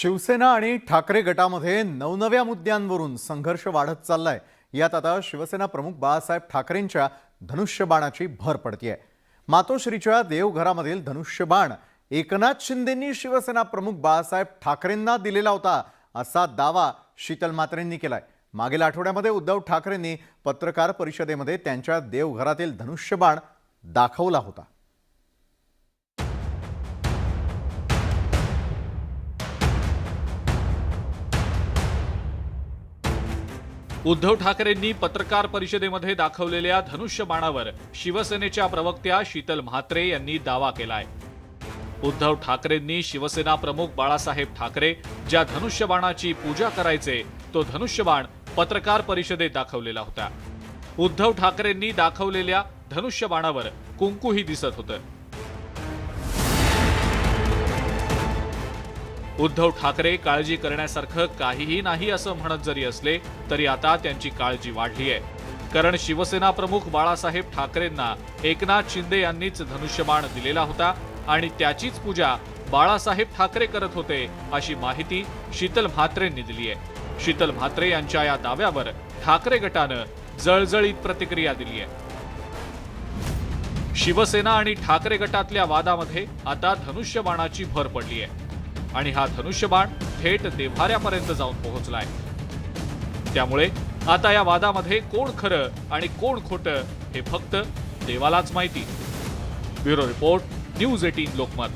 शिवसेना आणि ठाकरे गटामध्ये नवनव्या मुद्द्यांवरून संघर्ष वाढत चाललाय। यात आता शिवसेना प्रमुख बाळासाहेब ठाकरेंच्या धनुष्यबाणाची भर पडतीये। मातोश्रीच्या देवघरामधील धनुष्यबाण एकनाथ शिंदेंनी शिवसेना प्रमुख बाळासाहेब ठाकरेंना दिलेला होता असा दावा शीतल म्हात्रेंनी केलाय। मागील आठवड्यामध्ये उद्धव ठाकरेंनी पत्रकार परिषदेमध्ये त्यांच्या देवघरातील धनुष्यबाण दाखवला होता। उद्धव ठाकरेंनी पत्रकार परिषदेमध्ये दाखवलेल्या धनुष्यबाणावर शिवसेनेच्या प्रवक्त्या शीतल म्हात्रे यांनी दावा केलाय। उद्धव ठाकरेंनी शिवसेना प्रमुख बाळासाहेब ठाकरे ज्या धनुष्यबाणाची पूजा करायचे तो धनुष्यबाण पत्रकार परिषदेत दाखवलेला होता। उद्धव ठाकरेंनी दाखवलेल्या धनुष्यबाणावर कुंकूही दिसत होतं। उद्धव ठाकरे काळजी करण्यासारखं काहीही नाही असं म्हणत जरी असले तरी आता त्यांची काळजी वाढली आहे, कारण शिवसेना प्रमुख बाळासाहेब ठाकरेंना एकनाथ शिंदे यांनीच धनुष्यबाण दिलेला होता आणि त्याचीच पूजा बाळासाहेब ठाकरे करत होते अशी माहिती शीतल म्हात्रेंनी दिली आहे। शीतल म्हात्रे यांच्या या दाव्यावर ठाकरे गटानं जळजळीत प्रतिक्रिया दिली आहे। शिवसेना आणि ठाकरे गटातल्या वादामध्ये आता धनुष्यबाणाची भर पडली आहे आणि हा धनुष्यबाण थेट देव्हाऱ्यापर्यंत जाऊन पोहोचलाय। त्यामुळे आता या वादामध्ये कोण खरं आणि कोण खोटं हे फक्त देवालाच माहिती। Bureau report, news 18 Lokmat.